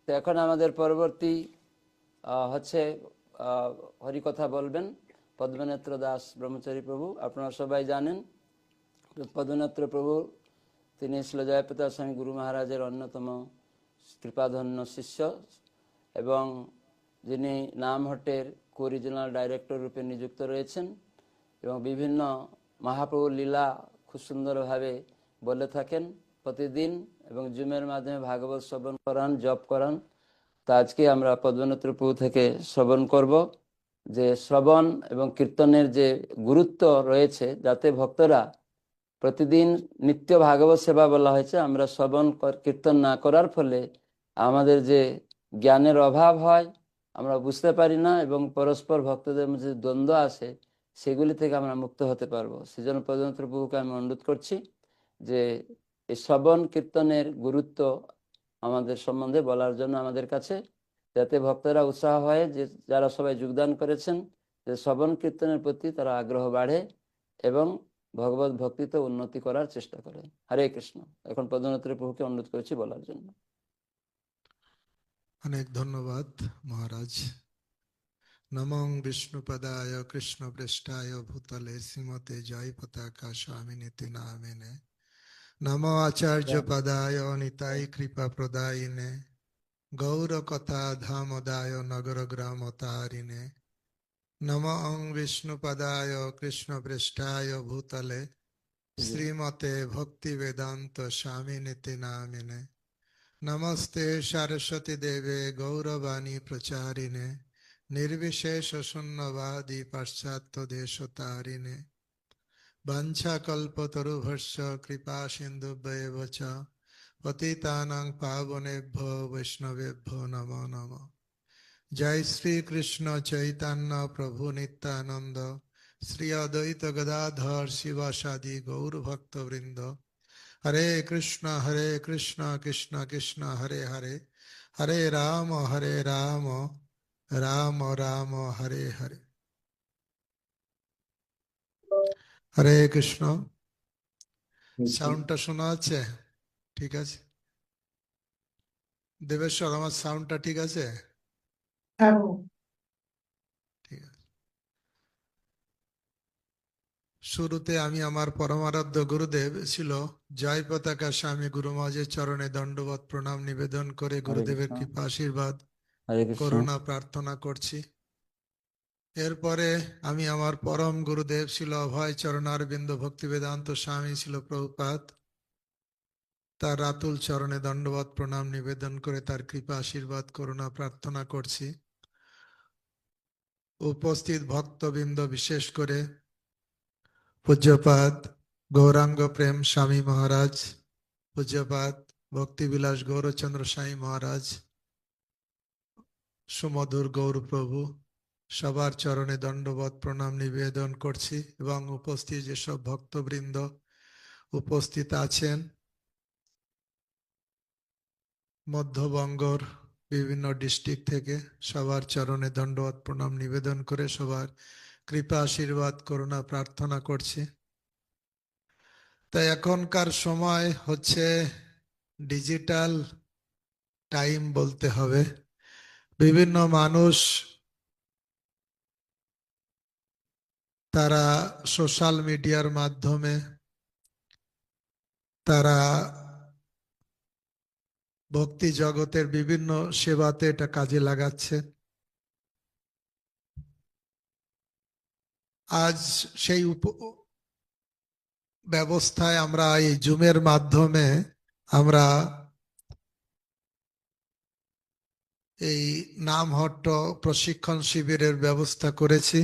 তো এখন আমাদের পরবর্তী হচ্ছে হরিকথা বলবেন পদ্মনেত্র দাস ব্রহ্মচারী প্রভু। আপনারা সবাই জানেন পদ্মনেত্র প্রভু তিনি ছিল জয়প্রতাপ স্বামী গুরু মহারাজের অন্যতম কৃপাধন্য শিষ্য এবং যিনি নামহট্টের কোরিজিনাল ডাইরেক্টর রূপে নিযুক্ত রয়েছেন এবং বিভিন্ন মহাপ্রভুর লীলা খুব সুন্দরভাবে বলে থাকেন প্রতিদিন এবং জুমের মাধ্যমে ভাগবত শ্রবণ করান, জপ করান। তো আজকে আমরা পদ্মনেত্র প্রভু থেকে শ্রবণ করব যে শ্রবণ এবং কীর্তনের যে গুরুত্ব রয়েছে, যাতে ভক্তরা প্রতিদিন নিত্য ভাগবত সেবা বলা হয়েছে, আমরা শ্রবণ কীর্তন না করার ফলে আমাদের যে জ্ঞানের অভাব হয়, আমরা বুঝতে পারি না এবং পরস্পর ভক্তদের মধ্যে দ্বন্দ্ব আসে, সেগুলি থেকে আমরা মুক্ত হতে পারবো। সেজন্য পদ্মনেত্র প্রভুকে আমি অনুরোধ করছি যে এই শ্রবণ কীর্তনের গুরুত্ব আমাদের সম্বন্ধে বলার জন্য আমাদের কাছে, যাতে ভক্তরা উৎসাহ হয়, যে যারা সবাই যোগদান করেছেন, যে শ্রবণ কীর্তনের প্রতি তারা আগ্রহ বাড়ে এবং ভগবত ভক্তিতে উন্নতি করার চেষ্টা করে। হরে কৃষ্ণ। এখন পদ্মনেত্র প্রভুকে অনুরোধ করেছি বলার জন্য। অনেক ধন্যবাদ মহারাজ। নমঃ বিষ্ণুপদায় কৃষ্ণ পৃষ্ঠায় ভূতলে শ্রীমতে জয় পতাকা স্বামিনীতি নামিনে। নমো আচার্য পদায় নিতাই কৃপা প্রদায়িনে। গৌর কথা ধামদায় নগর গ্রাম তারিণে। নমঃ বিষ্ণুপদায় কৃষ্ণ পৃষ্ঠায় ভূতলে শ্রীমতে ভক্তি বেদান্ত স্বামিনীতি নামিনে। নমস্তে सरस्वती देवे गौरवाणी प्रचारिणे। निर्विशेष शून्यवादी पाश्चात्य देशतारिणे। वंशाकल्पतरुभ्यश्च कृपा सिन्धुभ्येव च पतितानां पावनेभ्यो वैष्णवेभ्यो नमो नमः। जय श्री कृष्ण चैतन्य प्रभु नित्यानंद श्री अद्वैत गदाधर शिवासादि गौर भक्तवृंद। हरे कृष्ण कृष्ण कृष्ण हरे हरे, हरे राम राम राम हरे हरे। हरे कृष्ण। साउंडটা শোনা যাচ্ছে? ঠিক আছে দেবেশ্বর, আমার সাউন্ডটা ঠিক আছে? ঠিক আছে। শুরুতে আমি আমার পরমারাধ্য গুরুদেব ছিল জয় পতাকা স্বামী গুরু মহারাজের চরণে দণ্ডবত প্রণাম নিবেদন করে গুরুদেবের কৃপা আশীর্বাদ করুণা প্রার্থনা করছি। এরপরে আমি আমার পরম গুরুদেব ছিল অভয় চরণারবিন্দ ভক্তি বেদান্ত স্বামী ছিল প্রভুপাদ, তার রাতুল চরণে দণ্ডবত প্রণাম নিবেদন করে তার কৃপা আশীর্বাদ করুণা প্রার্থনা করছি। উপস্থিত ভক্তবৃন্দ, বিশেষ করে পূজ্যপাদ গৌরাঙ্গ প্রেম স্বামী মহারাজ, পূজ্যপাদ ভক্তিবিলাস গৌরচন্দ্র স্বামী মহারাজ, সুমধুর গৌর প্রভু, সবার চরণে দণ্ডবত প্রণাম নিবেদন করছি এবং উপস্থিত যেসব ভক্তবৃন্দ উপস্থিত আছেন মধ্যবঙ্গর বিভিন্ন ডিস্ট্রিক্ট থেকে, সবার চরণে দণ্ডবত প্রণাম নিবেদন করে সবার কৃপা আশীর্বাদ করুণা প্রার্থনা করছি। তাই এখনকার সময় হচ্ছে ডিজিটাল টাইম বলতে হবে। বিভিন্ন মানুষ তারা সোশ্যাল মিডিয়ার মাধ্যমে তারা ভক্তি জগতের বিভিন্ন সেবাতে এটা কাজে লাগাচ্ছে। আজ সেই ব্যবস্থায় আমরা এই জুমের মাধ্যমে আমরা এই নামহট্ট প্রশিক্ষণ শিবিরের ব্যবস্থা করেছি,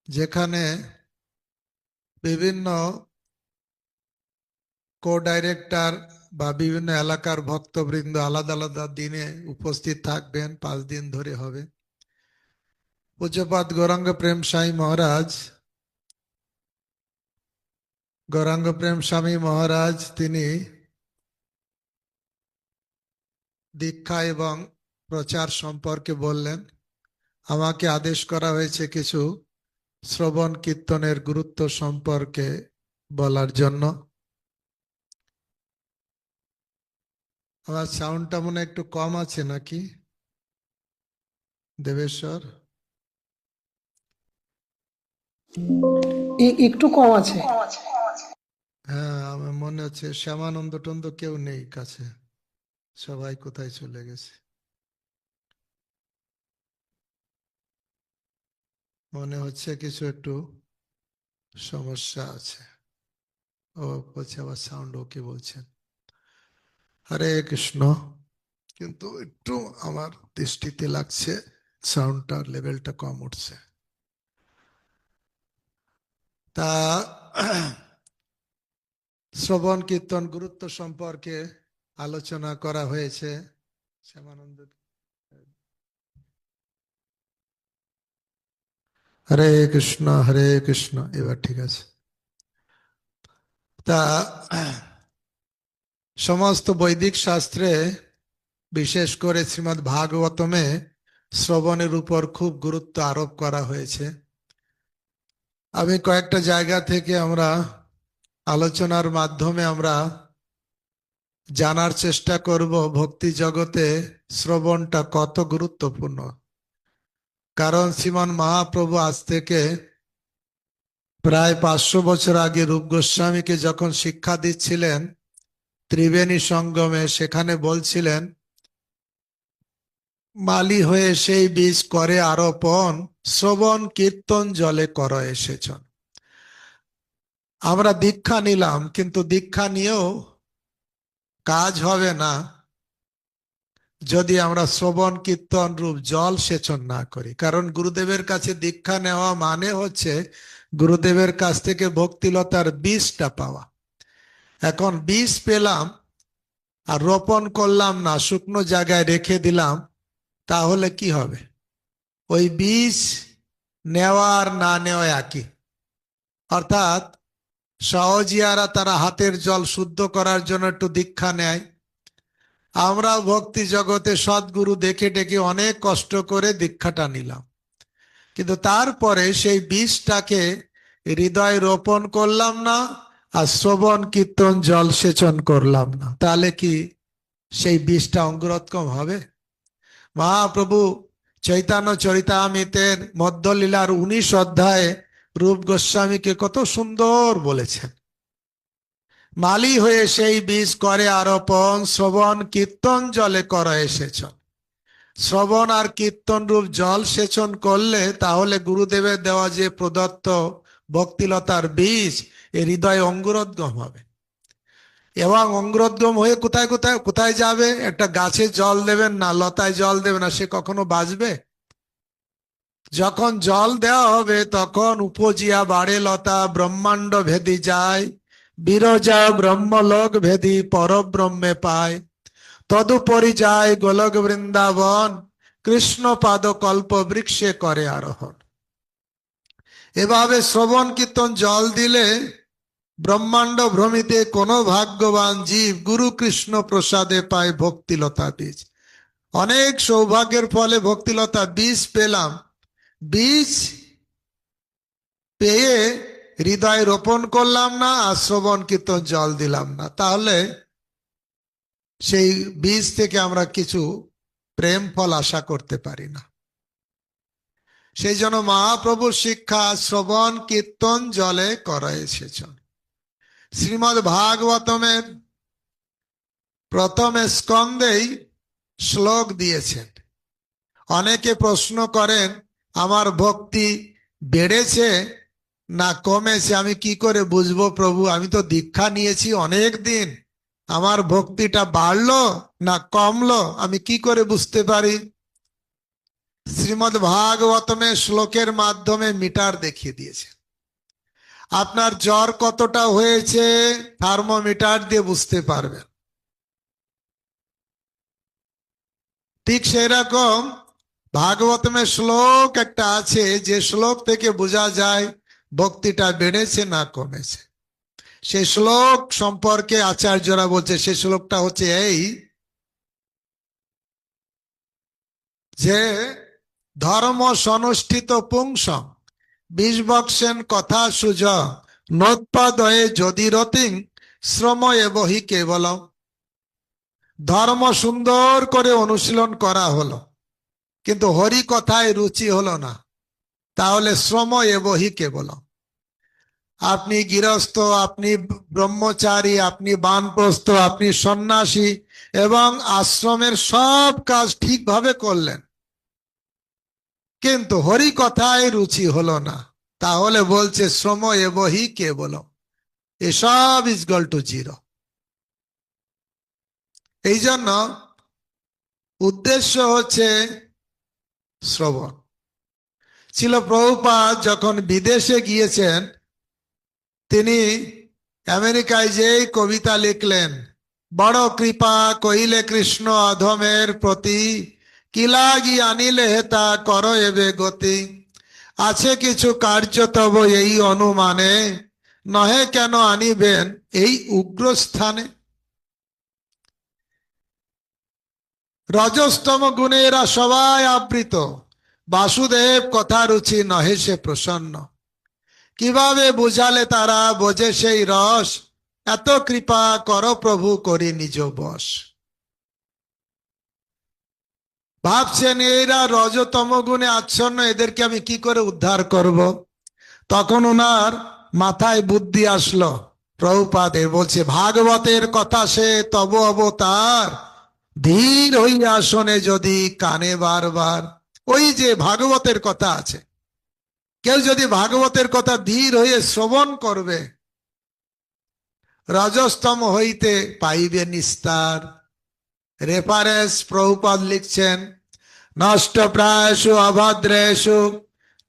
যেখানে বিভিন্ন কো ডাইরেক্টর বা বিভিন্ন এলাকার ভক্তবৃন্দ আলাদা আলাদা দিনে উপস্থিত থাকবেন। 5 দিন ধরে হবে। পূজ্যপাদ গৌরাঙ্গ প্রেম স্বামী মহারাজ, গৌরাঙ্গ প্রেম স্বামী মহারাজ তিনি দীক্ষা এবং প্রচার সম্পর্কে বললেন। আমাকে আদেশ করা হয়েছে কিছু শ্রবণ কীর্তনের গুরুত্ব সম্পর্কে বলার জন্য। আমার সাউন্ডটা মনে হয় একটু কম আছে নাকি দেবেশ্বর? একটু কম আছে। হ্যাঁ, আমার মনে হচ্ছে শ্যামানন্দ টন্দ কেউ নেই কাছে, সবাই কোথায় চলে গেছে। মনে হচ্ছে কিছু একটু সমস্যা আছে। ও বলছে আবার সাউন্ড ওকে বলছেন। হরে কৃষ্ণ। কিন্তু একটু আমার দৃষ্টিতে লাগছে সাউন্ডটার লেভেলটা কম উঠছে। তা শ্রবণ কীর্তন গুরুত্ব সম্পর্কে আলোচনা করা হয়েছে। শ্যামানন্দ, হরে কৃষ্ণ, এবার ঠিক আছে। তা সমস্ত বৈদিক শাস্ত্রে, বিশেষ করে শ্রীমদ্ ভাগবতমে শ্রবণের উপর খুব গুরুত্ব আরোপ করা হয়েছে। আমি কয়েকটা জায়গা থেকে আমরা আলোচনার মাধ্যমে আমরা জানার চেষ্টা করব ভক্তি জগতে শ্রবণটা কত গুরুত্বপূর্ণ। কারণ শ্রীমান মহাপ্রভু আজ থেকে প্রায় 500 বছর আগে রূপ গোস্বামীকে যখন শিক্ষা দিচ্ছিলেন ত্রিবেণী সঙ্গমে, সেখানে বলছিলেন মালি হয়ে সেই বীজ করে আরোপণ, শ্রবণ কীর্তন জলে কর এসেছন। আমরা দীক্ষা নিলাম, কিন্তু দীক্ষা নিয়েও কাজ হবে না যদি আমরা শ্রবণ কীর্তন রূপ জল সেচন না করি। কারণ গুরুদেবের কাছে দীক্ষা নেওয়া মানে হচ্ছে গুরুদেবের কাছ থেকে ভক্তিলতার বীজটা পাওয়া। এখন বীজ পেলাম আর রোপণ করলাম না, শুকনো জায়গায় রেখে দিলাম, তাহলে কি হবে? ওই বীজ নেওয়া আর না নেওয়া একই। অর্থাৎ সহজিয়ারা তারা হাতের জল শুদ্ধ করার জন্য একটু দীক্ষা নেয়, আমরাও ভক্তি জগতে সদ্গুরু দেখে ডেকে অনেক কষ্ট করে দীক্ষাটা নিলাম, কিন্তু তারপরে সেই বীজটাকে হৃদয়ে রোপণ করলাম না আর শ্রবণ কীর্তন জল সেচন করলাম না, তাহলে কি সেই বীজটা অঙ্কুরোদ্গম হবে? মহাপ্রভু চৈতন্য চরিতামৃতের মধ্যলীলার 19 অধ্যায়ে রূপ গোস্বামীকে কত সুন্দর বলেছেন, মালি হয়ে সেই বীজ করে আরোপণ, শ্রবণ কীর্তন জলে কর এসেছন। শ্রবণ আর কীর্তন রূপ জল সেচন করলে তাহলে গুরুদেবের দেওয়া যে প্রদত্ত ভক্তিলতার বীজ এ হৃদয়ে অঙ্কুরোদ্গম হবে। এবং অঙ্কুরোদ্গম হয়ে কোথায় কোথায় কোথায় যাবে? একটা গাছে জল দেবেন না, লতায় জল দেবেন না, সে কখনো বাঁচবে? যখন জল দেওয়া হবে তখন উপজিয়া বাড়ে লতা, ব্রহ্মাণ্ড ভেদি যায়, বিরজা ব্রহ্মলোক ভেদি পরব্রহ্মে পায়, তদুপরি যায় গোলক বৃন্দাবন, কৃষ্ণ পাদ কল্প বৃক্ষে করে আরোহণ। এভাবে শ্রবণ কীর্তন জল দিলে ব্রহ্মাণ্ড ভ্রমিতে কোনো ভাগ্যবান জীব গুরু কৃষ্ণ প্রসাদে পায় ভক্তিলতা বীজ। অনেক সৌভাগ্যের ফলে ভক্তিলতা বীজ পেলাম, বীজ পেয়ে হৃদয় রোপণ করলাম না আর শ্রবণ কীর্তন জল দিলাম না, তাহলে সেই বীজ থেকে আমরা কিছু প্রেম ফল আশা করতে পারি না। সেই জন্য মহাপ্রভুর শিক্ষা শ্রবণ কীর্তন জলে করা এসেছেন। শ্রীমদ্ ভাগবতমের প্রথম স্কন্ধেই শ্লোক দিয়েছেন। অনেকে প্রশ্ন করেন আমার ভক্তি বেড়েছে না কমেছে, আমি কি করে বুঝবো প্রভু? আমি তো দীক্ষা নিয়েছি অনেক দিন, আমার ভক্তিটা বাড়লো না কমলো, আমি কি করে বুঝতে পারি? শ্রীমদ্ ভাগবতমের শ্লোকের মাধ্যমে মিটার দেখিয়ে দিয়েছে। আপনার জ্বর কতটা হয়েছে থার্মোমিটার দিয়ে বুঝতে পারবেন। ঠিক সেই রকম ভাগবতমের শ্লোক একটা আছে, যে শ্লোক থেকে বোঝা যায় ভক্তিটা বেড়েছে না কমেছে। সেই শ্লোক সম্পর্কে আচার্যরা বলছে, সেই শ্লোকটা হচ্ছে এই যে ধর্ম সনুষ্ঠিত পুংসং বিষবক্সেন কথা সুজ নোৎপাদয়ে যদি রতিং শ্রম এবহি কেবলম। ধর্ম সুন্দর করে অনুশীলন করা হলো, কিন্তু হরি কথায় রুচি হলো না, তাহলে শ্রম এবহি কেবল। আপনি গৃহস্থ, আপনি ব্রহ্মচারী, আপনি বানপ্রস্থ, আপনি সন্ন্যাসী এবং আশ্রমের সব কাজ ঠিকভাবে করলেন, কিন্তু হরি কথায় রুচি হলো না, তাহলে বলছে শ্রম এবহি কেবল, এসব ইজ ইকুয়াল টু জিরো। এই জন্য উদ্দেশ্য হচ্ছে শ্রবণ। ছিল প্রভুপাদ যখন বিদেশে গিয়েছেন, তিনি আমেরিকায় যেই কবিতা লিখলেন, বড় কৃপা কইলে কৃষ্ণ অধমের প্রতি, কি লাগি আনিলে হেতা কর এবে গতি, আছে কিছু কার্য তব এই অনুমানে, নহে কেন আনিবেন এই উগ্র স্থানে। রজস্তম গুণেরা সবাই আবৃত, বাসুদেব কথা রুচি নহে সে প্রসন্ন, কিভাবে বুঝালে তারা বোঝে সেই রস, এত কৃপা কর প্রভু করি নিজ বশ। ভাবছেন এরা রজতম গুণে আচ্ছন্ন, এদেরকে আমি কি করে উদ্ধার করব। তখন ওনার মাথায় বুদ্ধি আসলো, প্রভুপাদের বলছে ভাগবতের কথা সে তব অবতার, ধীর হইয়া শোনে যদি কানে বারবার। ওই যে ভাগবতের কথা আছে, কেউ যদি ভাগবতের কথা ধীর হয়ে শ্রবণ করবে, রজস্তম হইতে পাইবে নিস্তার। রেফারেন্স প্রভুপাদ লিখছেন, নষ্ট প্রায়সু অভদ্রেষু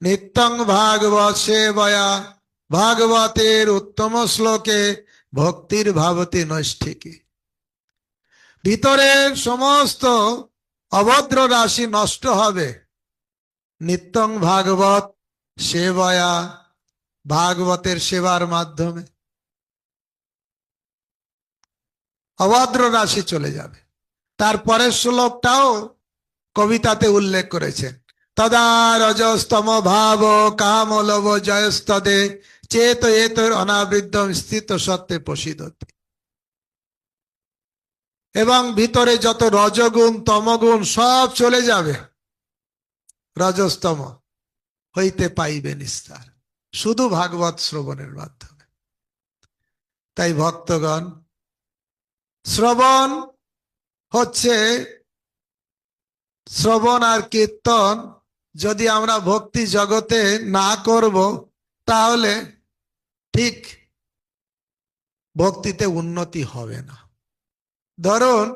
নিত্যং ভাগবত সেবয়া, ভাগবতের উত্তম শ্লোকে ভক্তির ভাবতি নৈষ্ঠিকী। ভিতরের সমস্ত অভদ্র রাশি নষ্ট হবে নিত্যং ভাগবত সেবয়া, ভাগবতের সেবার মাধ্যমে অভদ্র রাশি চলে যাবে। তারপরের শ্লোকটাও কবিতাতে উল্লেখ করেছেন, তদা রজস্তম ভাব কাম লব জয়স্তদে, চেত এতর অনাবৃদ্ধ স্থিত সত্ত্বে প্রসিদ্ধতি। এবং ভিতরে যত রজগুণ তমগুণ সব চলে যাবে, রজস্তম হইতে পাইবে নিস্তার, শুধু ভাগবত শ্রবণের মাধ্যমে। তাই ভক্তগণ, শ্রবণ হচ্ছে, শ্রবণ আর কীর্তন যদি আমরা ভক্তি জগতে না করব, তাহলে ঠিক ভক্তিতে উন্নতি হবে না। ধরুন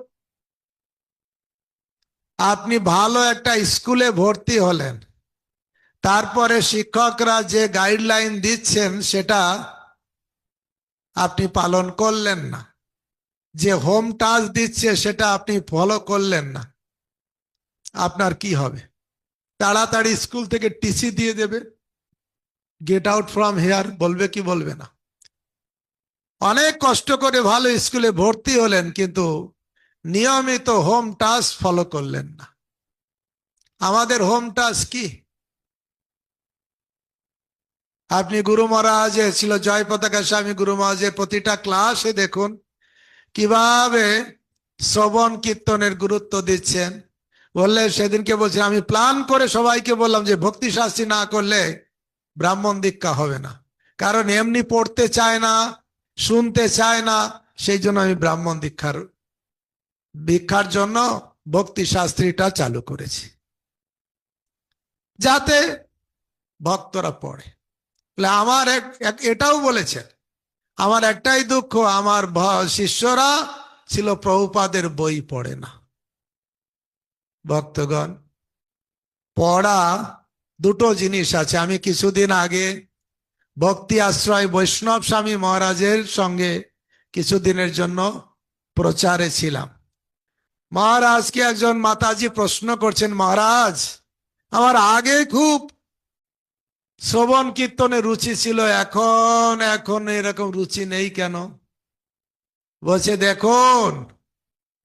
আপনি ভালো একটা স্কুলে ভর্তি হলেন, তারপরে শিক্ষকরা যে গাইডলাইন দিচ্ছেন সেটা আপনি পালন করলেন না, যে হোম টাস্ক দিচ্ছে সেটা আপনি ফলো করলেন না, আপনার কি হবে? তাড়াতাড়ি স্কুল থেকে টিসি দিয়ে দেবে, গেট আউট ফ্রম হেয়ার বলবে কি বলবে না? অনেক কষ্ট করে ভালো স্কুলে ভর্তি হলেন, কিন্তু নিয়মিত হোম টাস্ক ফলো করলেন না। আমাদের হোম টাস্ক কি? আপনি গুরু মহারাজে ছিল জয় পতাকা স্বামী গুরু মহারাজের প্রতিটা ক্লাসে দেখুন কিভাবে শ্রবণ কীর্তনের গুরুত্ব দিচ্ছেন। বললে সেদিনকে বলছেন, আমি প্ল্যান করে সবাইকে বললাম যে ভক্তি শাস্ত্রী না করলে ব্রাহ্মণ দীক্ষা হবে না, কারণ এমনি পড়তে চায় না, শুনতে চায় না, সেই জন্য আমি ব্রাহ্মণ দীক্ষার জন্য ভক্তি শাস্ত্রীটা চালু করেছি, যাতে ভক্তরা পড়ে। আমার এটাও বলেছেন, আমার একটাই দুঃখ, আমার শিষ্যরা ছিল প্রভুপাদের বই পড়ে না। ভক্তগণ, পড়া দুটো জিনিস আছে। আমি কিছুদিন আগে ভক্তি আশ্রয় বৈষ্ণব স্বামী মহারাজের সঙ্গে কিছুদিনের জন্য প্রচারে ছিলাম। মহারাজকে একজন মাতাজি প্রশ্ন করছেন, মহারাজ আমার আগে খুব শ্রবণ কীর্তনে রুচি ছিল, এখন এরকম রুচি নেই কেন? বলছে, দেখুন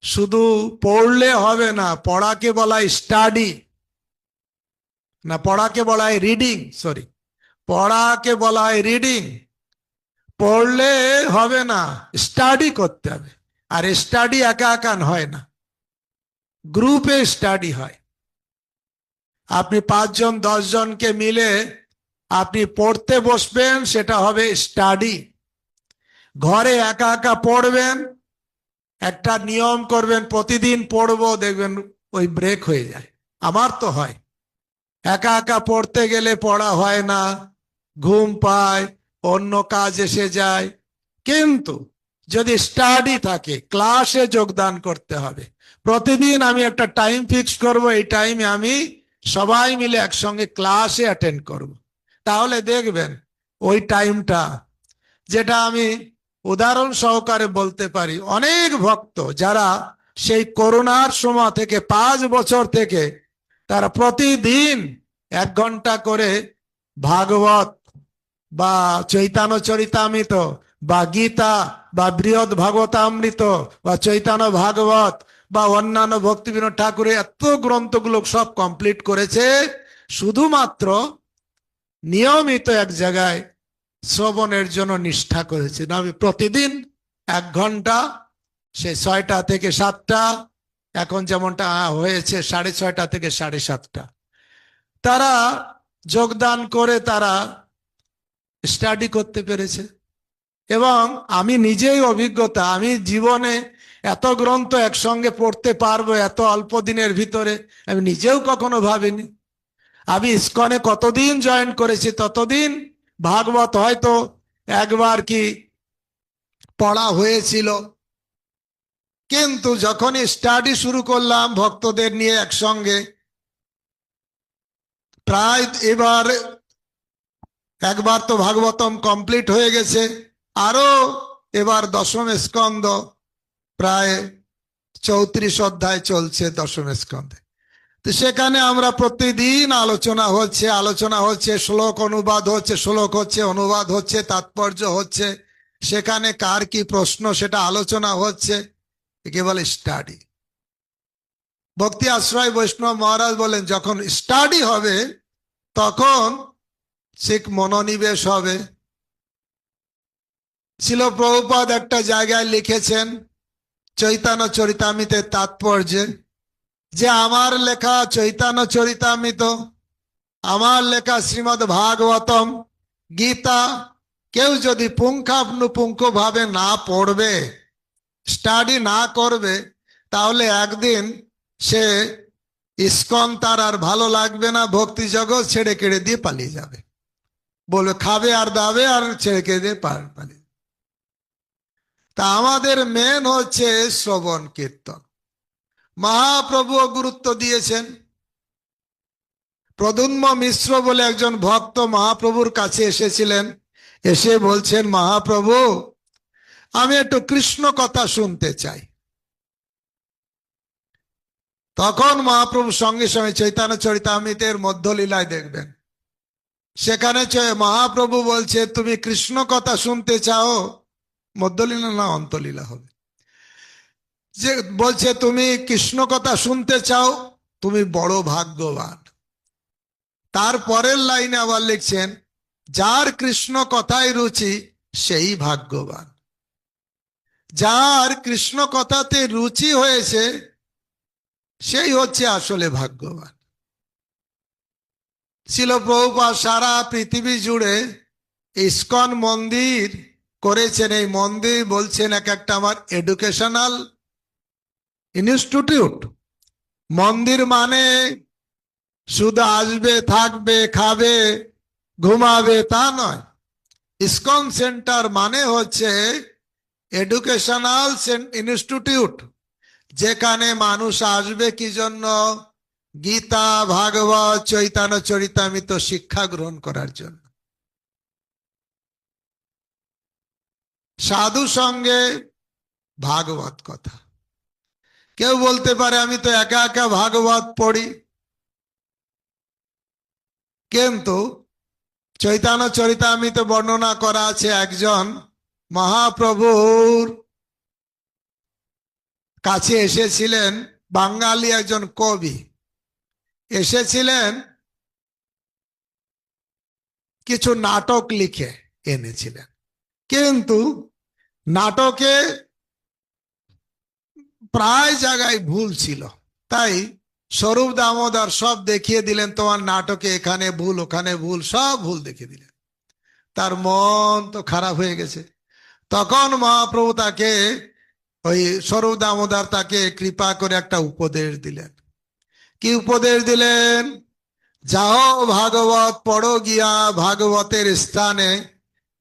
শুধু পড়লে হবে না, পড়াকে বলা হয় স্টাডি, না পড়াকে বলা হয় রিডিং, সরি, পড়াকে বলা হয় রিডিং। পড়লে হবে না, স্টাডি করতে হবে। আর স্টাডি একা একা হয় না, গ্রুপে স্টাডি হয়। আপনি 5 জন 10 জনকে মিলে আপনি পড়তে বসবেন, সেটা হবে স্টাডি। ঘরে একা একা পড়বেন, একটা নিয়ম করবেন প্রতিদিন পড়বো, দেখবেন ওই ব্রেক হয়ে যায়। আমার তো হয়, একা একা পড়তে গেলে পড়া হয় না, ঘুম পায়, অন্য কাজ এসে যায়। কিন্তু যদি স্টাডি থাকে, ক্লাসে যোগদান করতে হবে। প্রতিদিন আমি একটা টাইম ফিক্স করব, এই টাইমে আমি সবাই মিলে একসঙ্গে ক্লাসে অ্যাটেন্ড করব। তাহলে দেখবেন ওই টাইমটা, যেটা আমি উদাহরণ সহকারে বলতে পারি, অনেক ভক্ত যারা সেই করোনার সময় থেকে 5 বছর থেকে তারা প্রতিদিন 1 ঘন্টা করে ভাগবত বা চৈতন্য চরিতামৃত বা গীতা বা বৃহৎ ভাগবতামৃত বা চৈতন্য ভাগবত বা অন্যান্য ভক্তিবিনোদ ঠাকুরের এত গ্রন্থগুলো সব কমপ্লিট করেছে, শুধুমাত্র নিয়মিত এক জায়গায় শ্রবণের জন্য নিষ্ঠা করেছে। আমি প্রতিদিন 1 ঘন্টা, সে 6টা থেকে 7টা, এখন যেমনটা হয়েছে 6:30 থেকে 7:30, তারা যোগদান করে তারা স্টাডি করতে পেরেছে। এবং আমি নিজেই অভিজ্ঞতা, আমি জীবনে এত গ্রন্থ একসঙ্গে পড়তে পারবো এত অল্প দিনের ভিতরে আমি নিজেও কখনো ভাবিনি। আমি ইসকনে কতদিন জয়েন করেছি, ততদিন ভাগবত হয়তো একবার কি পড়া হয়েছিল, কিন্তু যখনই স্টাডি শুরু করলাম ভক্তদের নিয়ে একসঙ্গে, প্রায় এবার একবার তো ভাগবতম কমপ্লিট হয়ে গেছে, আরো এবার 10ম স্কন্ধ, প্রায় 34 অধ্যায় চলছে 10ম স্কন্ধে। তো সেখানে আমরা প্রতিদিন আলোচনা হচ্ছে, শ্লোক অনুবাদ হচ্ছে, শ্লোক হচ্ছে, অনুবাদ হচ্ছে, তাৎপর্য হচ্ছে, সেখানে কার কি প্রশ্ন সেটা আলোচনা হচ্ছে, একে বলে স্টাডি। ভক্তি আশ্রয় বৈষ্ণব মহারাজ বলেন, যখন স্টাডি হবে তখন শিখ মনোনিবেশ হবে। শিল প্রভুপাদ একটা জায়গায় লিখেছেন চৈতন্য চরিতামৃতের তাৎপর্যে, যে আমার লেখা চৈতন্য চরিতামৃত, আমার লেখা শ্রীমদ্ ভাগবতম, গীতা কেউ যদি পুঙ্খানুপুঙ্খ ভাবে না পড়বে, স্টাডি না করবে, তাহলে একদিন সে ইসকন তার আর ভালো লাগবে না, ভক্তি জগৎ ছেড়ে কেড়ে দিয়ে পালিয়ে যাবে, বলবে খাবে আর দাবে আর ছেড়ে কেড়ে দিয়ে পালিয়ে। তা আমাদের মেন হচ্ছে শ্রবণ কীর্তন। মহাপ্রভু গুরুত্ব দিয়েছেন। প্রদ্যুম্ন মিশ্র বলে একজন ভক্ত মহাপ্রভুর কাছে এসেছিলেন, এসে বলছেন, মহাপ্রভু আমি একটু কৃষ্ণ কথা শুনতে চাই। তখন মহাপ্রভু সঙ্গে সঙ্গে চৈতন্য চরিতামৃতের মধ্যলীলায় দেখবেন, সেখানে মহাপ্রভু বলছে, তুমি কৃষ্ণ কথা শুনতে চাও, মধ্যলীলা না অন্তলীলা হবে, যে বলছে তুমি কৃষ্ণ কথা শুনতে চাও, তুমি বড় ভাগ্যবান। তার পরের লাইনে আবার লিখছেন, যার কৃষ্ণ কথায় রুচি সেই ভাগ্যবান। যার কৃষ্ণ কথাতে রুচি হয়েছে সেই হচ্ছে আসলে ভাগ্যবান। শিল প্রভুপাদ সারা পৃথিবী জুড়ে ইসকন মন্দির করেছেন। এই মন্দির বলছেন এক একটা আমার এডুকেশনাল ইনস্টিটিউট। মন্দির মানে শুধু আসবে, থাকবে, খাবে, ঘুমাবে তা নয়। ইসকন সেন্টার মানে হচ্ছে এডুকেশনাল ইনস্টিটিউট, যেখানে মানুষ আসবে কি জন্য? গীতা, ভাগবত, চৈতন্য চরিতামৃত শিক্ষা গ্রহণ করার জন্য। সাধু সঙ্গে ভাগবত কথা। কেউ বলতে পারে আমি তো একা একা ভাগবত পড়ি, কিন্তু চৈতন্য চরিতামৃতে বর্ণনা করা আছে একজন মহাপ্রভুর কাছে এসেছিলেন, বাঙালি একজন কবি এসেছিলেন, কিছু নাটক লিখে এনেছিলেন, কিন্তু নাটকে প্রায় জায়গায় ভুল ছিল, তাই স্বরূপ দামোদর সব দেখিয়ে দিলেন, তোমার নাটকে এখানে ভুল, ওখানে ভুল, সব ভুল দেখিয়ে দিলেন। তার মন তো খারাপ হয়ে গেছে। তখন মহাপ্রভু তাকে, ওই স্বরূপ দামোদর তাকে কৃপা করে একটা উপদেশ দিলেন। কি উপদেশ দিলেন? যাও ভাগবত পড়ো গিয়া, ভাগবতের স্থানে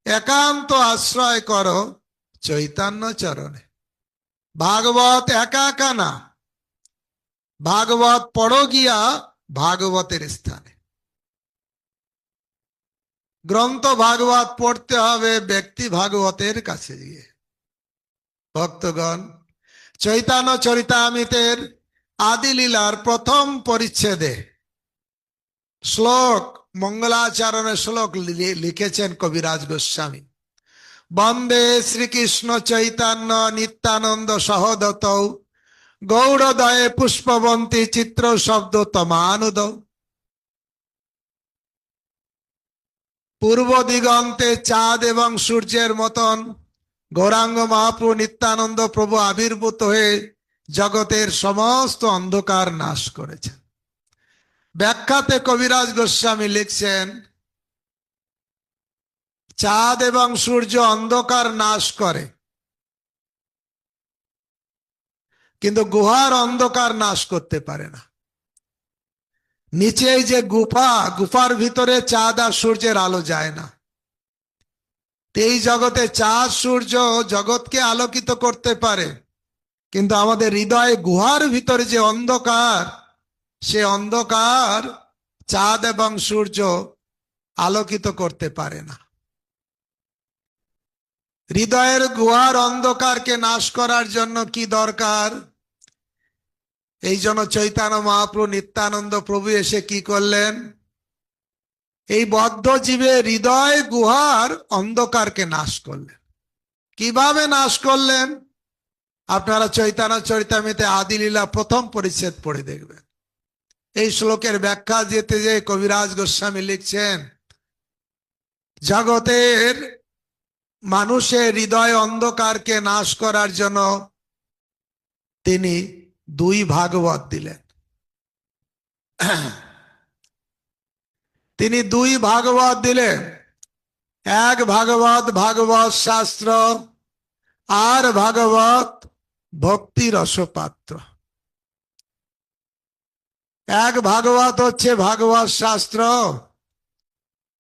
একান্ত আশ্রয় করো চৈতন্য চরণে। ভাগবত একা একা না, ভাগবত পড়ো গিয়া ভাগবতের স্থানে। গ্রন্থ ভাগবত পড়তে হবে ব্যক্তি ভাগবতের কাছে গিয়ে। ভক্তগণ, চৈতন্য চরিতামৃতের আদি লীলার প্রথম পরিচ্ছেদে শ্লোক, মঙ্গলাচরণের শ্লোক লিখেছেন কবিরাজ গোস্বামী। বন্দে শ্রীকৃষ্ণ চৈতন্য নিত্যানন্দ সহদত, গৌড়দয়ে পুষ্পবন্তী চিত্র শব্দ তমানুদ। পূর্ব দিগন্তে চাঁদ এবং সূর্যের মতন গৌরাঙ্গ মহাপ্রভু নিত্যানন্দ প্রভু আবির্ভূত হয়ে জগতের সমস্ত অন্ধকার নাশ করেছেন। ব্যাখ্যাতে কবিরাজ গোস্বামী লিখছেন, চাঁদ এবং সূর্য অন্ধকার নাশ করে, কিন্তু গুহার অন্ধকার নাশ করতে পারে না। নিচেই যে গুফা, গুফার ভিতরে চাঁদ আর সূর্যের আলো যায় না। এই জগতে চাঁদ সূর্য জগৎকে আলোকিত করতে পারে, কিন্তু আমাদের হৃদয়ে গুহার ভিতরে যে অন্ধকার, সে অন্ধকার চাঁদ এবং সূর্য আলোকিত করতে পারে না। হৃদয়ের গুহার অন্ধকারকে নাশ করার জন্য কি দরকার? এই জন্য চৈতন্য মহাপ্রভু নিত্যানন্দ প্রভু এসে কি করলেন? এই বদ্ধ জীবের হৃদয় গুহার অন্ধকারকে নাশ করলেন। কিভাবে নাশ করলেন? আপনারা চৈতন্য চরিতামৃতে আদি লীলা প্রথম পরিচ্ছেদ পড়ে দেখবেন। এই শ্লোকের ব্যাখ্যা যেতে যে কবিরাজ গোস্বামী লিখছেন, জগতের মানুষের হৃদয় অন্ধকারকে নাশ করার জন্য তিনি দুই ভাগবত দিলেন। তিনি দুই ভাগবত দিলেন। এক ভাগবত ভাগবত শাস্ত্র, আর ভাগবত ভক্তি রসপাত্র। এক ভাগবত হচ্ছে ভাগবত শাস্ত্র,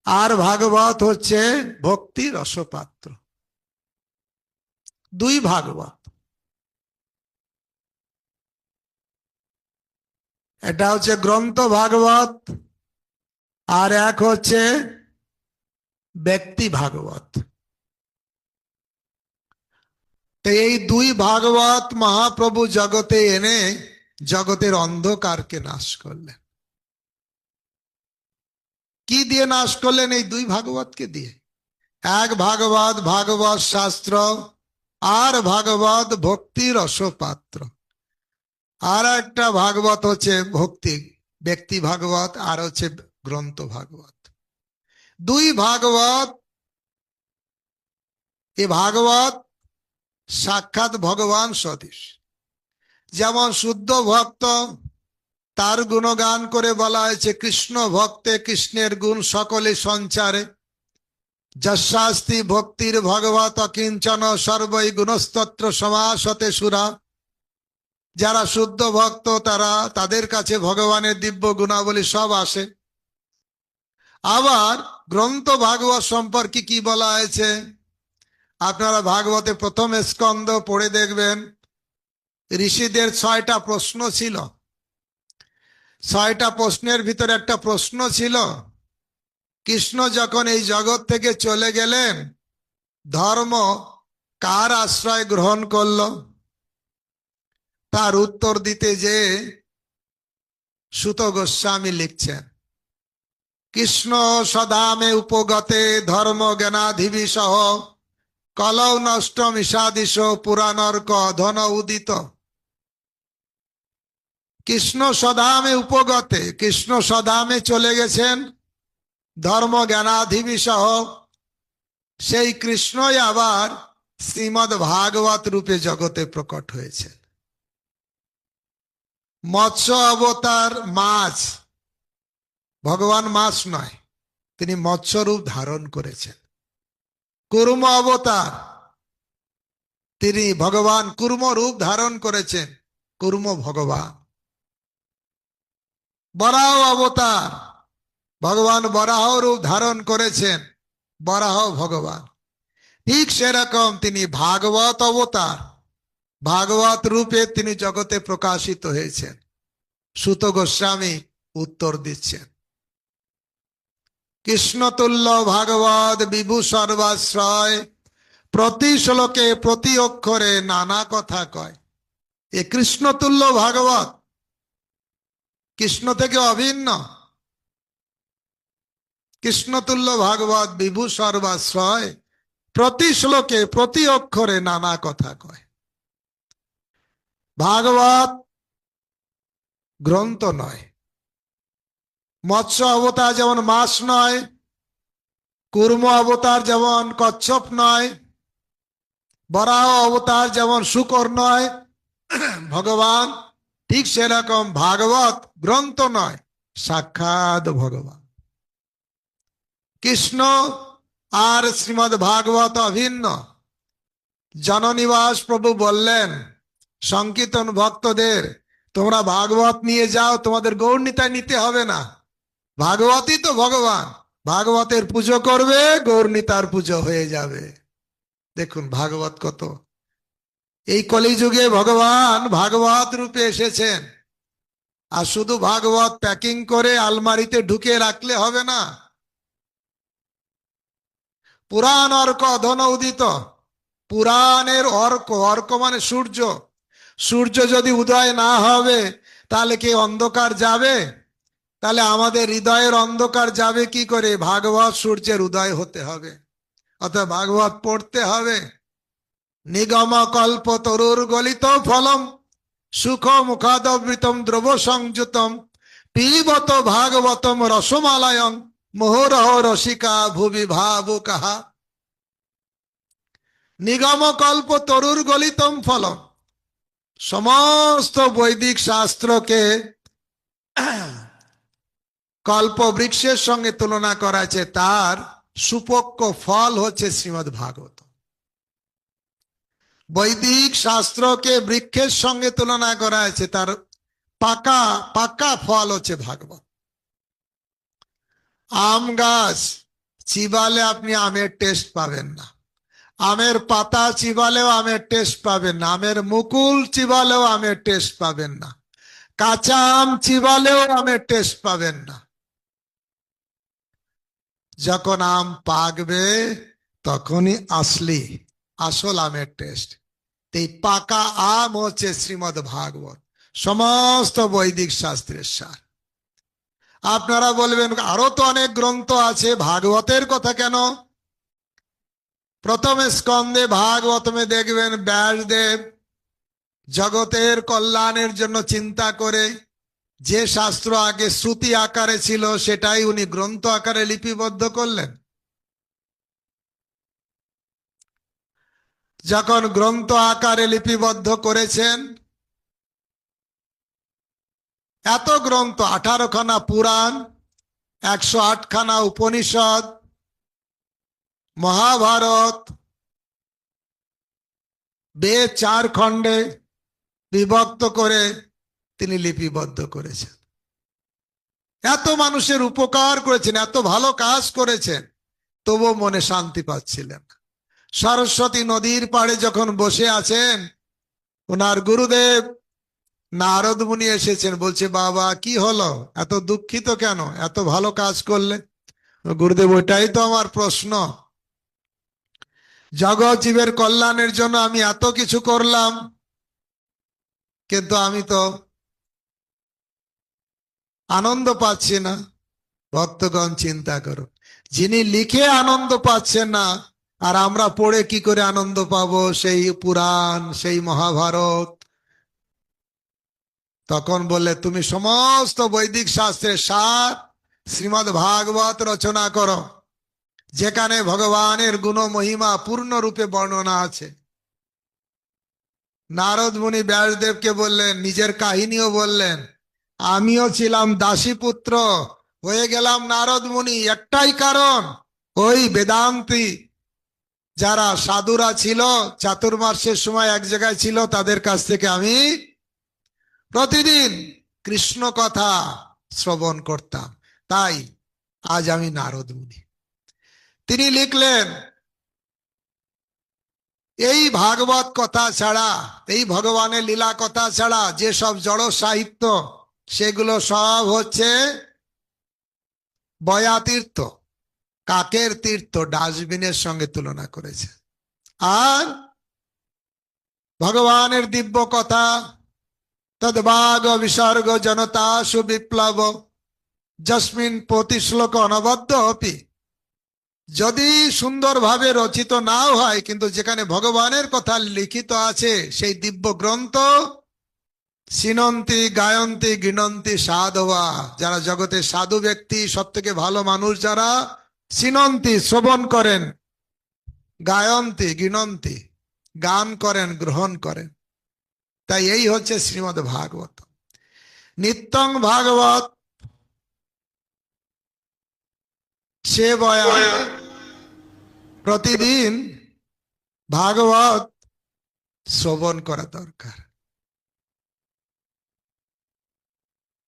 আর ভাগবত হচ্ছে ভক্তি রসপাত্র। দুই ভাগবত। এটা হচ্ছে গ্রন্থ ভাগবত, আর এক হচ্ছে ব্যক্তি ভাগবত। তো এই দুই ভাগবত মহাপ্রভু জগতে এনে জগতের অন্ধকারকে নাশ করলেন। কি দিয়ে নাশ করলেন? এই দুই ভাগবতকে দিয়ে। এক ভাগবত ভাগবত শাস্ত্র, আর ভাগবত ভক্তি রসপাত্র। আর একটা ভাগবত হচ্ছে ভক্তি ব্যক্তি ভাগবত, আর হচ্ছে গ্রন্থ ভাগবত। দুই ভাগবত। এই ভাগবত সাক্ষাৎ ভগবান সদৃশ। যেমন শুদ্ধ ভক্ত, তার গুণগান করে বলা হয়েছে, কৃষ্ণ ভক্তে কৃষ্ণের গুণ সকলে সঞ্চারে, যশাস্তি ভক্তির ভগবত অকিঞ্চন সর্বই গুণস্তত্র সমাসতে সুরা। যারা শুদ্ধ ভক্ত, তাদের কাছে ভগবানের দিব্য গুণাবলী সব আসে। আবার গ্রন্থ ভাগবত সম্পর্কে কি বলা হয়েছে? আপনারা ভাগবতে প্রথম স্কন্ধ পড়ে দেখবেন, ঋষিদের 6টা প্রশ্ন ছিল। 6টা প্রশ্নের ভিতরে একটা প্রশ্ন ছিল, কৃষ্ণ যখন এই জগৎ থেকে চলে গেলেন, ধর্ম কার আশ্রয় গ্রহণ করল? তার উত্তর দিতে যে সুত গোস্বামী লিখছেন, কৃষ্ণ সদামে উপগতে ধর্ম জ্ঞানাধিবি সহ কলৌ নষ্ট মিষাদিশ পুরাণর্ক ধন উদিত। কৃষ্ণ সদামে উপগতে, কৃষ্ণ সদামে চলে গেছেন ধর্ম জ্ঞানাধিবি সহ। সেই কৃষ্ণই আবার শ্রীমদ্ ভাগবত রূপে জগতে প্রকট হয়েছে। মৎস্য অবতার মাছ, ভগবান মাছ নয়, তিনি মৎস্য রূপ ধারণ করেছেন। কুর্ম অবতার, তিনি ভগবান কুর্ম রূপ ধারণ করেছেন, কুর্ম ভগবান। বরাহ অবতার, ভগবান বরাহ রূপ ধারণ করেছেন, বরাহ ভগবান। ঠিক সেরকম তিনি ভাগবত অবতার, ভাগবত রূপে তিনি জগতে প্রকাশিত হয়েছেন। সুত গোস্বামী উত্তর দিচ্ছেন, কৃষ্ণতুল্য ভাগবত বিভু সর্বাশ্রয়, প্রতি শ্লোকে প্রতি অক্ষরে নানা কথা কয়। এ কৃষ্ণতুল্য ভাগবত, কৃষ্ণ থেকে অভিন্ন। কৃষ্ণতুল্য ভাগবত বিভু সর্বাশ্রয়, প্রতি শ্লোকে প্রতি অক্ষরে নানা কথা কয়। ভাগবত গ্রন্থ নয়, মৎস্য অবতার যেমন মাছ নয়, কুর্ম অবতার যেমন কচ্ছপ নয়, বরাহ অবতার যেমন শূকর নয়, ভগবান ঠিক সেরকম ভাগবত গ্রন্থ নয়, সাক্ষাৎ ভগবান। কৃষ্ণ আর শ্রীমদ্ ভাগবত অভিন্ন। জননিবাস প্রভু বললেন সংকীর্তন ভক্তদের, তোমরা ভাগবত নিয়ে যাও, তোমাদের গৌরনীতায় নিতে হবে না, ভাগবতই তো ভগবান, ভাগবতের পুজো করবে, গৌরনীতার পুজো হয়ে যাবে। দেখুন ভাগবত কত, এই কলিযুগে ভগবান ভাগবত রূপে এসেছেন। আর শুধু ভাগবত প্যাকিং করে আলমারিতে ঢুকে রাখলে হবে না। পুরাণ অর্ক অধন উদিত, পুরাণের অর্ক, অর্ক মানে সূর্য, সূর্য যদি উদয় না হবে তাহলে কি অন্ধকার যাবে? তাহলে আমাদের হৃদয়ের অন্ধকার যাবে কি করে? ভাগবত সূর্যের উদয় হতে হবে, অর্থাৎ ভাগবত পড়তে হবে। নিগম কল্প তরুর গলিত ফলম, সুখ মুখাদবৃতম দ্রব সংযুতম, পিবত ভাগবতম রসমালয়ং, মোহরহ রসিকা ভুবি ভাবুকাহা। নিগম কল্প তরুর গলিতম ফলম, সমস্ত বৈদিক শাস্ত্রকে কল্প বৃক্ষের সঙ্গে তুলনা করা আছে, তার সুপক্ষ ফল হচ্ছে শ্রীমদ্ ভাগবত। বৈদিক শাস্ত্রকে বৃক্ষের সঙ্গে তুলনা করা আছে, তার পাকা পাকা ফল হচ্ছে ভাগবত। আম গাছ চিবালে আপনি আমের টেস্ট পাবেন না, আমের পাতা চিবালেও আমের টেস্ট পাবেন না, আমের মুকুল চিবালেও আমের টেস্ট পাবেন না, কাঁচা আম চিবালেও আমের টেস্ট পাবেন না। যখন আম পাকবে তখনই আসল আমের টেস্ট। এই পাকা আম হচ্ছে শ্রীমদ্ ভাগবত, সমস্ত বৈদিক শাস্ত্রের সার। আপনারা বলবেন আরো তো অনেক গ্রন্থ আছে, ভাগবতের কথা কেন? প্রথম স্কন্ধে ভাগবতমে দেখবেন ব্যাসদেব জগতের কল্যাণের জন্য চিন্তা করে যে শাস্ত্র আগে শ্রুতি আকারে ছিল সেটাই উনি গ্রন্থ আকারে লিপিবদ্ধ করলেন। যখন গ্রন্থ আকারে লিপিবদ্ধ করেছেন, এত গ্রন্থ, 18 খানা পুরাণ, 108 খানা উপনিষদ, মহাভারত, বেদ 4 খণ্ডে বিভক্ত করে তিনি লিপিবদ্ধ করেছেন। এত মানুষের উপকার করেছেন, এত ভালো কাজ করেছেন, তবুও মনে শান্তি পাচ্ছিলেন না। সরস্বতী নদীর পাড়ে যখন বসে আছেন, ওনার গুরুদেব নারদ মুনি এসেছেন, বলছে বাবা কি হলো, এত দুঃখিত কেন, এত ভালো কাজ করলে? গুরুদেব ওইটাই তো আমার প্রশ্ন, জগৎ জীবের কল্যাণের জন্য আমি এত কিছু করলাম, কিন্তু আমি তো আনন্দ পাচ্ছি না। ভক্তগণ চিন্তা করো, যিনি লিখে আনন্দ পাচ্ছেন না, আর আমরা পড়ে কি করে আনন্দ পাবো সেই পুরাণ, সেই মহাভারত? তখন বললে তুমি সমস্ত বৈদিক শাস্ত্রের সার শ্রীমদ্ ভাগবত রচনা করো, যেখানে ভগবানের গুণ মহিমা পূর্ণ রূপে বর্ণনা আছে। নারদ মুনি ব্যাসদেবকে বললেন, নিজের কাহিনীও বললেন, আমিও ছিলাম দাসী পুত্র, হয়ে গেলাম নারদ মুনি একটাই কারণ, ওই বেদান্তি যারা সাধুরা ছিল চাতুর্মাসের সময় এক জায়গায় ছিল, তাদের কাছ থেকে আমি প্রতিদিন কৃষ্ণ কথা শ্রবণ করতাম, তাই আজ আমি নারদ মুনি। তিনি লিখলেন, এই ভাগবত কথা ছাড়া, এই ভগবানের লীলা কথা ছাড়া যেসব জড় সাহিত্য, সেগুলো সব হচ্ছে বয়াতীর্থ, কাকের তীর্থ, ডাস্টবিনের সঙ্গে তুলনা করেছে। আর ভগবানের দিব্য কথা, তদ্ভাগ বিসর্গ জনতা সুবিপ্লব যস্মিন প্রতি শ্লোক অনবদ্য অপি, যদি সুন্দরভাবে রচিত নাও হয়, কিন্তু যেখানে ভগবানের কথা লিখিত আছে, সেই দিব্য গ্রন্থ শিনন্তি গায়ন্তি গিনন্তি সাধবা, যারা জগতের সাধু ব্যক্তি, সব থেকে ভালো মানুষ যারা, শিনন্তি শ্রবণ করেন, গায়ন্তি গিনন্তি গান করেন, গ্রহণ করেন। তাই এই হচ্ছে শ্রীমদ্ ভাগবত। নিত্যং ভাগবত সে বয়া, প্রতিদিন ভাগবত শ্রবণ করা দরকার।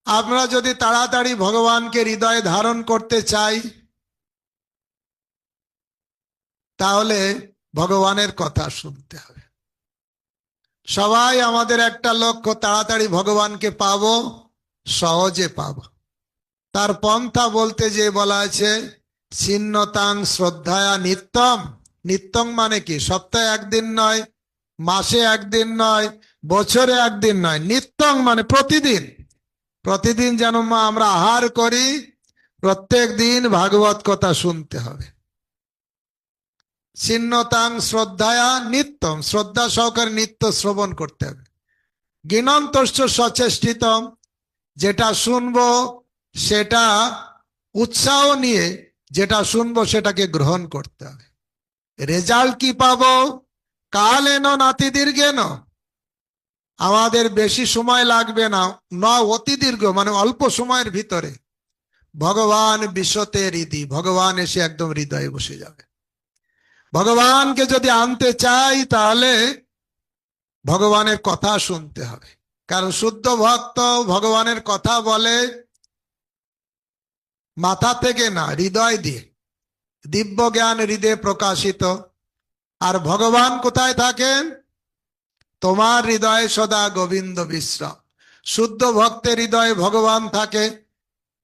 আমরা যদি তাড়াতাড়ি ভগবানকে হৃদয়ে ধারণ করতে চাই, তাহলে ভগবানের কথা শুনতে হবে। সবাই আমাদের একটা লক্ষ্য, তাড়াতাড়ি ভগবানকে পাবো, সহজে পাবো। তার পন্থা বলতে যে বলা আছে, ছিন্নতাং শ্রদ্ধায়া নিত্যম। নিত্যং মানে কি? সপ্তাহে একদিন নয়, মাসে একদিন নয়, বছরে একদিন নয়, নিত্যং মানে প্রতিদিন। প্রতিদিন যেন আমরা আহার করি, প্রত্যেক দিন ভাগবত কথা শুনতে হবে। ছিন্নতাং শ্রদ্ধায়া নিত্যম, শ্রদ্ধা সহকারে নিত্য শ্রবণ করতে হবে। জ্ঞানন্তশ্চ সচেষ্টিতম, যেটা শুনবো সেটা উৎসাহ নিয়ে, যেটা শুনবো সেটাকে গ্রহণ করতে হবে। রেজাল্ট কি পাবো? কালেন নাতি দীর্ঘেন, আমাদের বেশি সময় লাগবে না, অতি দীর্ঘ মানে অল্প সময়ের ভিতরে ভগবান বিশতে হৃদি, ভগবান এসে একদম হৃদয়ে বসে যাবে। ভগবানকে যদি আনতে চাই, তাহলে ভগবানের কথা শুনতে হবে। কারণ শুদ্ধ ভক্ত ভগবানের কথা বলে মাথা থেকে না, হৃদয় দিয়ে। দিব্য জ্ঞান হৃদয়ে প্রকাশিত। আর ভগবান কোথায় থাকেন? তোমার হৃদয়ে সদা গোবিন্দ বিশ্রাম। শুদ্ধ ভক্তের হৃদয়ে ভগবান থাকে।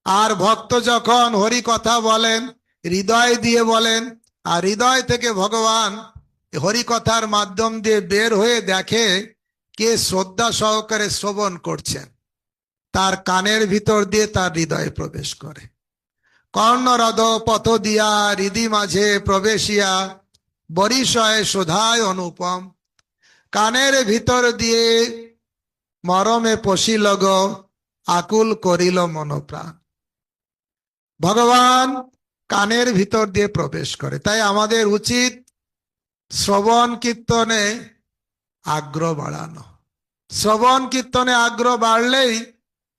আর ভক্ত যখন হরি কথা বলেন, হৃদয় দিয়ে বলেন, আর হৃদয় থেকে ভগবান হরি কথার মাধ্যম দিয়ে বের হয়ে দেখে কে শ্রদ্ধা সহকারে শ্রবণ করছেন, তার কানের ভিতর দিয়ে তার হৃদয়ে প্রবেশ করে। কর্ণরদ পথ দিয়া হৃদি মাঝে প্রবেশিয়া বরিশয় শোধায় অনুপম, কানের ভিতর দিয়ে মরমে পশিল গো আকুল করিল মনপ্রাণ। ভগবান কানের ভিতর দিয়ে প্রবেশ করে। তাই আমাদের উচিত শ্রবণ কীর্তনে আগ্রহ বাড়ানো। শ্রবণ কীর্তনে আগ্রহ বাড়লেই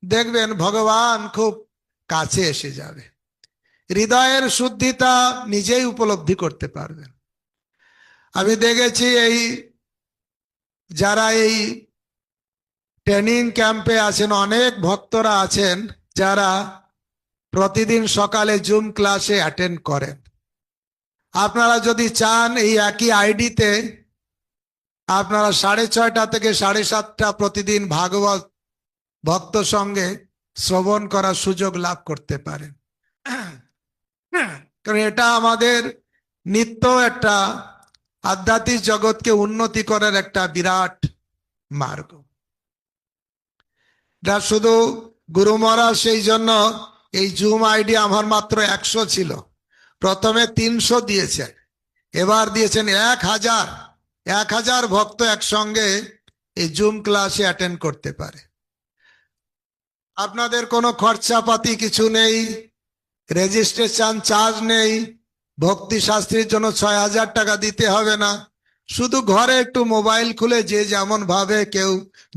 দেখবেন ভগবান খুব কাছে এসে যাবে। হৃদয়ের শুদ্ধিতা নিজেই উপলব্ধি করতে পারবেন। আমি দেখেছি এই যারা এই ট্রেনিং ক্যাম্পে আছেন, অনেক ভক্তরা আছেন যারা প্রতিদিন সকালে জুম ক্লাসে অ্যাটেন্ড করেন। আপনারা যদি চান, এই একই আইডিতে আপনারা 6:30 থেকে 7:30 প্রতিদিন ভাগবত ভক্ত সঙ্গে শ্রবণ করার সুযোগ লাভ করতে পারেন। কারণ এটা আমাদের নিত্য একটা আধ্যাত্মিক জগৎকে উন্নতি করার একটা বিরাট মার্গ। এটা শুধু গুরু মহারাজ সেই জন্য এই জুম আইডি আমার মাত্র 100 ছিল, প্রথমে 300 দিয়েছেন, এবার দিয়েছেন 1000 ভক্ত একসঙ্গে এই জুম ক্লাসে অ্যাটেন্ড করতে পারে। আপনাদের কোনো খরচাপাতি কিছু নেই, রেজিস্ট্রেশন চার্জ নেই, ভক্তি শাস্ত্রীর জন্য 6000 টাকা দিতে হবে না। শুধু ঘরে একটু মোবাইল খুলে যে যেমন ভাবে, কেউ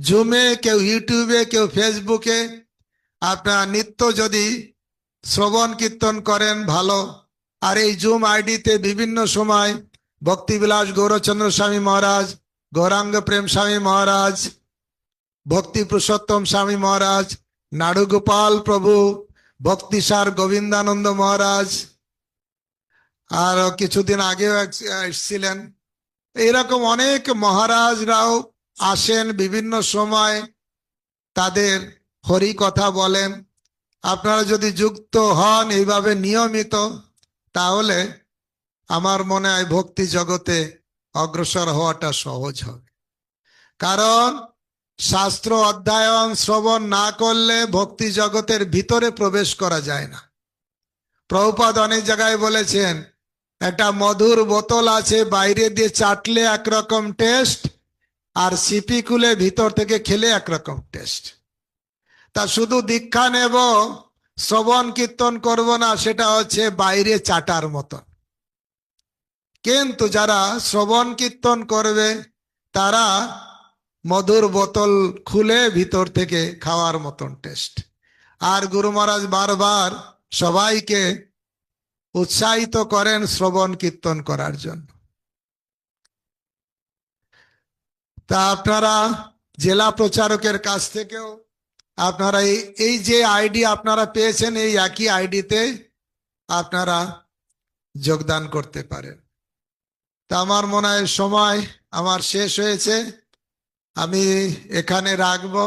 জুমে, কেউ ইউটিউবে, কেউ ফেসবুকে, আপনার নিত্য যদি শ্রবণ কীর্তন করেন ভালো। আর এই জুম আইডিতে বিভিন্ন সময় ভক্তিবিলাস গৌরচন্দ্র স্বামী মহারাজ, গৌরাঙ্গ প্রেম স্বামী মহারাজ, ভক্তি পুরুষোত্তম স্বামী মহারাজ, নাড়ুগোপাল প্রভু, ভক্তিসার গোবিন্দানন্দ মহারাজ, আর কিছুদিন আগেও এসেছিলেন। এরকম অনেক মহারাজরাও আসেন বিভিন্ন সময়, তাদের হরি কথা বলেন। আপনারা যদি যুক্ত হন এইভাবে নিয়মিত, তাহলে আমার মনে হয় ভক্তি জগতে অগ্রসর হওয়াটা সহজ হবে। কারণ শাস্ত্র অধ্যয়ন শ্রবণ না করলে ভক্তি জগতের ভিতরে প্রবেশ করা যায় না। প্রভুপাদ অনেক জায়গায় বলেছেন, একটা মধুর বোতল আছে, বাইরে দিয়ে চাটলে একরকম টেস্ট, আর সিপি খুলে ভিতর থেকে খেলে একরকম টেস্ট। তা শুধু দীক্ষা নেব, শ্রবণ কীর্তন করব না, সেটা হচ্ছে বাইরে চাটার মতন। কিন্তু যারা শ্রবণ কীর্তন করবে, তারা মধুর বোতল খুলে ভিতর থেকে খাওয়ার মতন টেস্ট। আর গুরু মহারাজ বারবার সবাইকে উৎসাহিত করেন শ্রবণ কীর্তন করার জন্য। তা আপনারা জেলা প্রচারকের কাছ থেকেও আপনারা এই যে আইডি আপনারা পেয়েছেন, এই একই আইডিতে আপনারা যোগদান করতে পারেন। তা আমার মনে হয় সময় আমার শেষ হয়েছে, আমি এখানে রাখবো।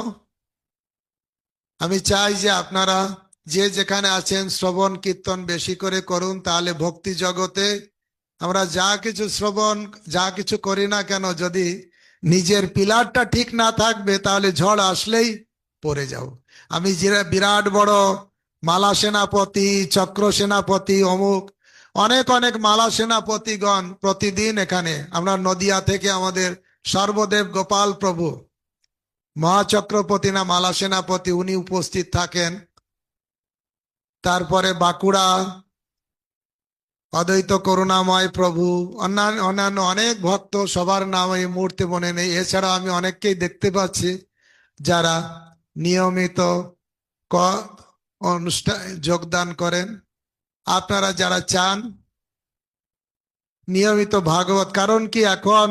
আমি চাই যে আপনারা যে যেখানে আছেন শ্রবণ কীর্তন বেশি করে করুন, তাহলে ভক্তি জগতে আমরা যা কিছু শ্রবণ যা কিছু করি না কেন, যদি নিজের পিলারটা ঠিক না থাকবে, তাহলে ঝড় আসলেই পড়ে যাব। আমি বিরাট বড় মালা সেনাপতি, চক্র সেনাপতি, অমুক অনেক অনেক মালা সেনাপতিগণ প্রতিদিন এখানে, আমরা নদিয়া থেকে আমাদের সর্বদেব গোপাল প্রভু মহাচক্রপতি না মালা সেনাপতি, উনি উপস্থিত থাকেন। তারপরে বাঁকুড়া অদ্বৈত করুণাময় প্রভু, অন্যান্য অনেক ভক্ত, সবার নাম এই মুহূর্তে মনে নেই। এছাড়া আমি অনেককেই দেখতে পাচ্ছি যারা নিয়মিত অনুষ্ঠানে যোগদান করেন। আপনারা যারা চান নিয়মিত ভাগবত, কারণ কি এখন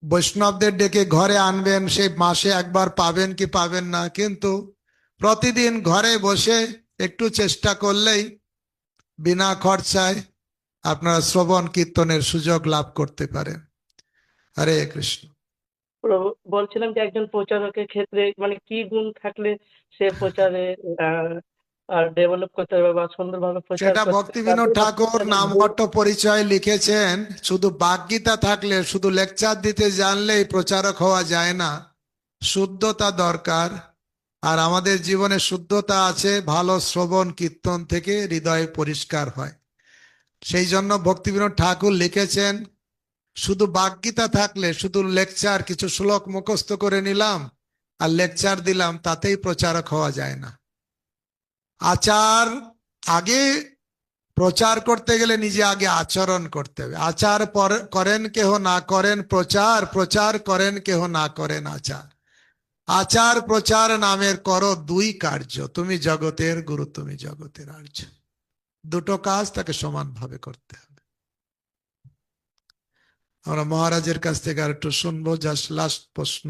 বৈষ্ণবদের ডেকে ঘরে আনবেন, সেই মাসে একবার পাবেন কি পাবেন না, কিন্তু প্রতিদিন ঘরে বসে একটু চেষ্টা করলেই বিনা খরচায় আপনারা শ্রবণ কীর্তনের সুযোগ লাভ করতে পারেন। হরে কৃষ্ণ। বলছিলাম যে একজন প্রচারকের ক্ষেত্রে মানে কি গুণ থাকলে সে প্রচারে আর ডেভেলপ করতে পারবে বা সুন্দরভাবে প্রচার সেটা করতে ভক্তি বিনোদ পারবে? ঠাকুর নামহট্ট পরিচয় লিখেছেন, শুধু বাগ্গীতা থাকলে, শুধু লেকচার দিতে জানলেই প্রচারক হওয়া যায় না, শুদ্ধতা দরকার। আর আমাদের জীবনে শুদ্ধতা আছে ভালো শ্রবণ কীর্তন থেকে, হৃদয় পরিষ্কার হয়। সেই জন্য ভক্তি বিনোদ ঠাকুর লিখেছেন, শুধু বাগ্গীতা থাকলে, শুধু লেকচার কিছু শ্লোক মুখস্থ করে নিলাম আর লেকচার দিলাম, তাতেই প্রচারক হওয়া যায় না। আচার আগে, প্রচার করতে গেলে নিজে আগে আচরণ করতে হবে। আচার করেন কেহ না করেন প্রচার, প্রচার করেন কেহ না করেন আচার। আচার প্রচার নামের করো দুই কার্য, তুমি জগতের গুরু, তুমি জগতের আর্য। দুটো কাজ তাকে সমানভাবে করতে হবে। আমরা মহারাজের কাছ থেকে আর একটু শুনবো, জাস্ট লাস্ট প্রশ্ন।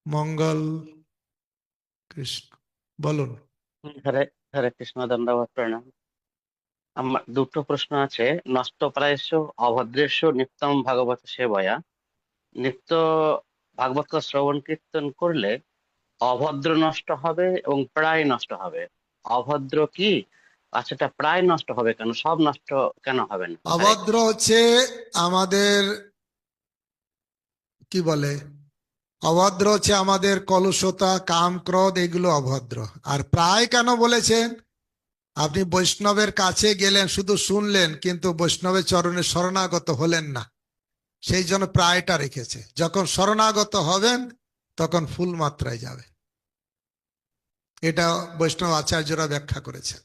মঙ্গল কৃষ্ণ, বলুন। হরে হরে কৃষ্ণ, দণ্ডবত প্রণাম। আমার দুটো প্রশ্ন আছে। নষ্টপ্রায়স্য অভদ্রেস্য নিত্যম ভাগবত সেবয়া, নিত্য ভাগবত শ্রবণ কীর্তন করলে অভদ্র নষ্ট হবে এবং প্রায় নষ্ট হবে। অভদ্র কি? আচ্ছা, এটা প্রায় নষ্ট হবে কেন? সব নষ্ট কেন হবে না? অভদ্র হচ্ছে আমাদের কি বলে, অভদ্র হচ্ছে আমাদের কলুষতা, কাম, ক্রোধ, এগুলো অভদ্র। আর প্রায় কেন বলেছেন? আপনি বৈষ্ণবের কাছে গেলেন, শুধু শুনলেন, কিন্তু বৈষ্ণবের চরণে শরণাগত হলেন না, সেই জন্য প্রায়টা রেখেছে। যখন শরণাগত হবেন তখন ফুল মাত্রায় যাবে। এটা বৈষ্ণব আচার্যরা ব্যাখ্যা করেছেন।